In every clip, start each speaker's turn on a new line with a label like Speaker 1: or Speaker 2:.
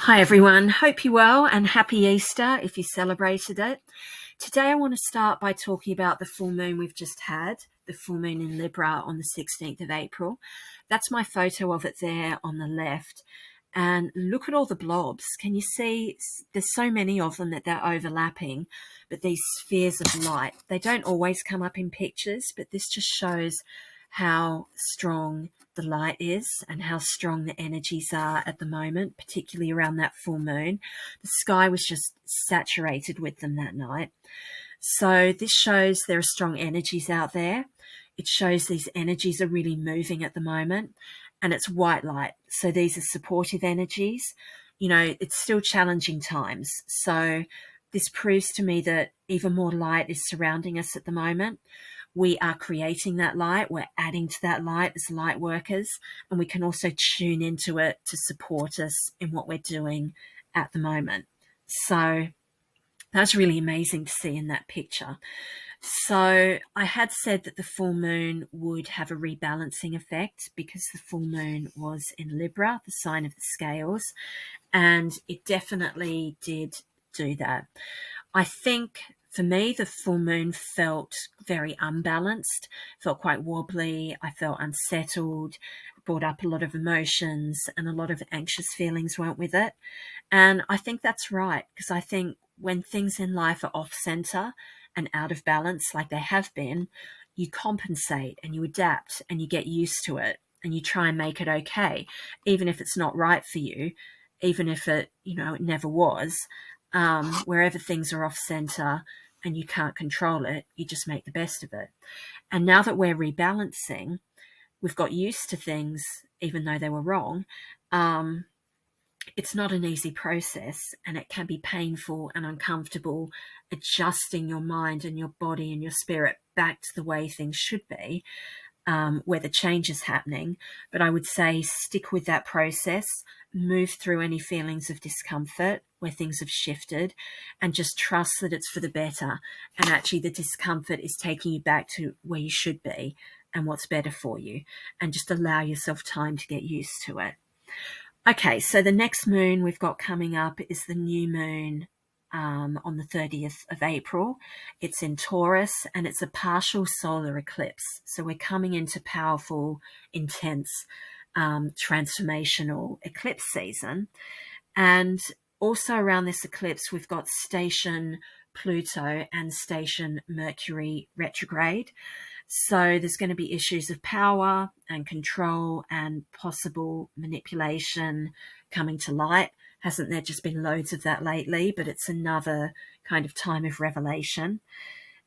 Speaker 1: Hi everyone, hope you're well and happy Easter if you celebrated it. Today I want to start by talking about the full moon we've just had, the full moon in Libra on the 16th of April. That's my photo of it there on the left. And look at all the blobs. Can you see there's so many of them that they're overlapping, but these spheres of light, they don't always come up in pictures, but this just shows how strong the light is and how strong the energies are at the moment, particularly around that full moon. The sky was just saturated with them that night. So this shows there are strong energies out there. It shows these energies are really moving at the moment, and it's white light. So these are supportive energies. You know, it's still challenging times. So this proves to me that even more light is surrounding us at the moment. We are creating that light. We're adding to that light as light workers, and we can also tune into it to support us in what we're doing at the moment. So that's really amazing to see in that picture. So I had said that the full moon would have a rebalancing effect because the full moon was in Libra, the sign of the scales, and it definitely did do that. I think for me, the full moon felt very unbalanced, felt quite wobbly. I felt unsettled, brought up a lot of emotions, and a lot of anxious feelings went with it. And I think that's right, because I think when things in life are off center and out of balance, like they have been, you compensate and you adapt and you get used to it and you try and make it okay, even if it's not right for you, even if it never was. Wherever things are off center and you can't control it, you just make the best of it. And now that we're rebalancing, we've got used to things, even though they were wrong. It's not an easy process, and it can be painful and uncomfortable adjusting your mind and your body and your spirit back to the way things should be, where the change is happening. But I would say stick with that process, move through any feelings of discomfort where things have shifted, and just trust that it's for the better. And actually the discomfort is taking you back to where you should be and what's better for you, and just allow yourself time to get used to it. Okay, so the next moon we've got coming up is the new moon on the 30th of April. It's in Taurus, and it's a partial solar eclipse. So we're coming into powerful, intense, transformational eclipse season. And also around this eclipse, we've got station Pluto and station Mercury Retrograde. So there's going to be issues of power and control and possible manipulation coming to light. Hasn't there just been loads of that lately? But it's another kind of time of revelation.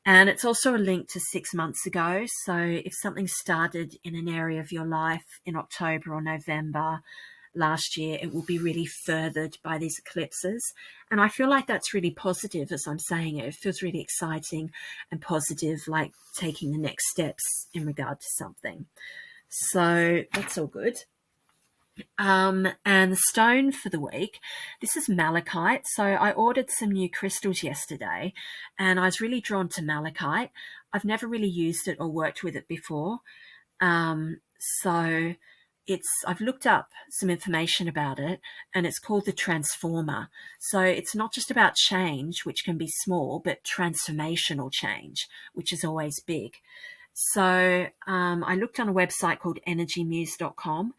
Speaker 1: And it's also a link to 6 months ago. So if something started in an area of your life in October or November last year, it will be really furthered by these eclipses. And I feel like that's really positive as I'm saying it. It feels really exciting and positive, like taking the next steps in regard to something. So that's all good. And the stone for the week, this is Malachite. So I ordered some new crystals yesterday, and I was really drawn to Malachite. I've never really used it or worked with it before. So I've looked up some information about it, and it's called the transformer. So it's not just about change, which can be small, but transformational change, which is always big. So I looked on a website called energymuse.com,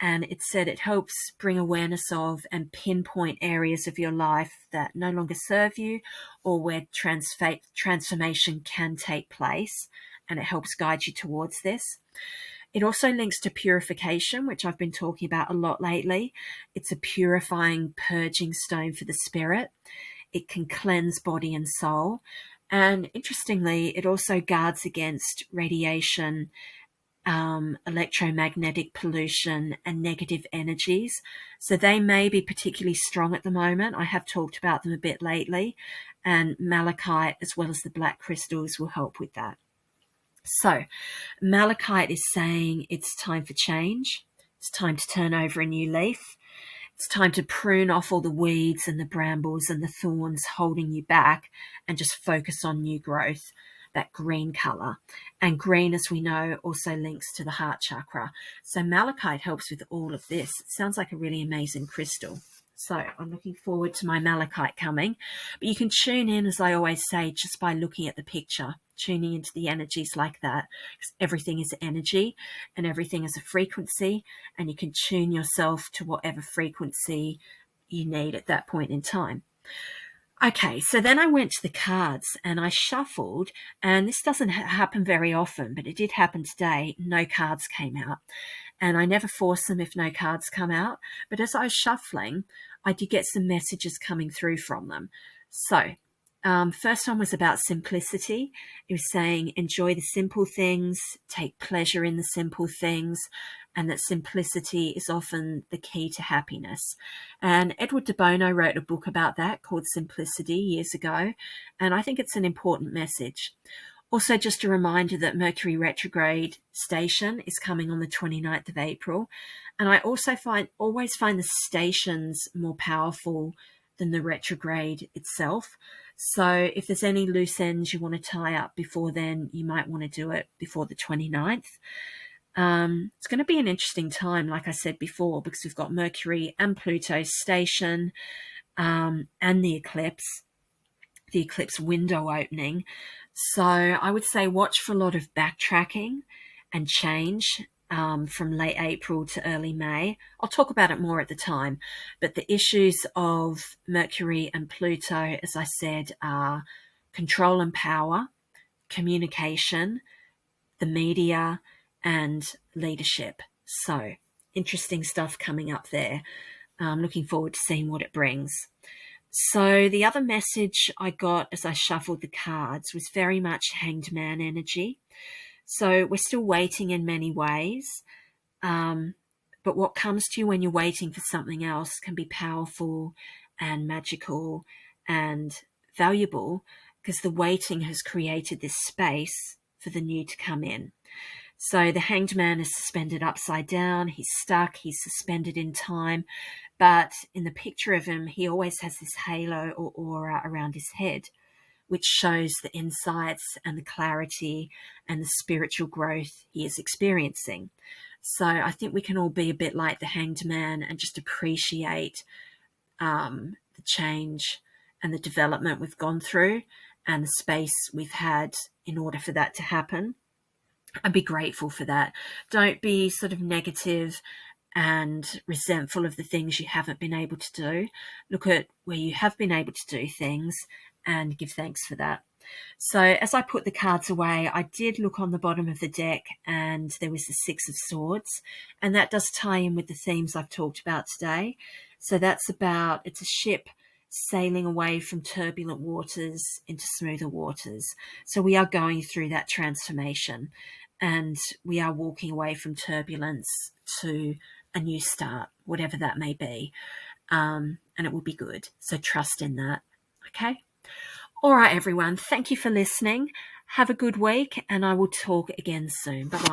Speaker 1: and it said it helps bring awareness of and pinpoint areas of your life that no longer serve you, or where transformation can take place, and it helps guide you towards this. It also links to purification, which I've been talking about a lot lately. It's a purifying, purging stone for the spirit. It can cleanse body and soul. And interestingly, it also guards against radiation, electromagnetic pollution, and negative energies. So they may be particularly strong at the moment. I have talked about them a bit lately, and Malachite, as well as the black crystals, will help with that. So Malachite is saying it's time for change. It's time to turn over a new leaf. It's time to prune off all the weeds and the brambles and the thorns holding you back, and just focus on new growth, that green color. And green, as we know, also links to the heart chakra. So Malachite helps with all of this. It sounds like a really amazing crystal. So I'm looking forward to my Malachite coming. But you can tune in, as I always say, just by looking at the picture, tuning into the energies like that. Because everything is energy and everything is a frequency, and you can tune yourself to whatever frequency you need at that point in time. Okay, so then I went to the cards and I shuffled, and this doesn't happen very often, but it did happen today. No cards came out, and I never force them if no cards come out. But as I was shuffling, I did get some messages coming through from them. So, first one was about simplicity. It was saying, enjoy the simple things, take pleasure in the simple things, and that simplicity is often the key to happiness. And Edward de Bono wrote a book about that called Simplicity years ago, and I think it's an important message. Also, just a reminder that Mercury Retrograde station is coming on the 29th of April, and I also always find the stations more powerful than the retrograde itself. So if there's any loose ends you want to tie up before then, you might want to do it before the 29th. It's going to be an interesting time, like I said before, because we've got Mercury and Pluto station, and the eclipse window opening. So I would say watch for a lot of backtracking and change from late April to early May. I'll talk about it more at the time, but the issues of Mercury and Pluto, as I said, are control and power, communication, the media, and leadership. So interesting stuff coming up there. I'm looking forward to seeing what it brings. So the other message I got as I shuffled the cards was very much Hanged Man energy. So we're still waiting in many ways, but what comes to you when you're waiting for something else can be powerful and magical and valuable, because the waiting has created this space for the new to come in. So the Hanged Man is suspended upside down. He's stuck. He's suspended in time. But in the picture of him, he always has this halo or aura around his head, which shows the insights and the clarity and the spiritual growth he is experiencing. So I think we can all be a bit like the Hanged Man and just appreciate the change and the development we've gone through and the space we've had in order for that to happen, and be grateful for that. Don't be sort of negative and resentful of the things you haven't been able to do. Look at where you have been able to do things and give thanks for that. So as I put the cards away, I did look on the bottom of the deck, and there was the Six of Swords, and that does tie in with the themes I've talked about today. So that's about, it's a ship sailing away from turbulent waters into smoother waters. So we are going through that transformation, and we are walking away from turbulence to a new start, whatever that may be. And it will be good. So trust in that. Okay. All right, everyone. Thank you for listening. Have a good week, and I will talk again soon. Bye-bye.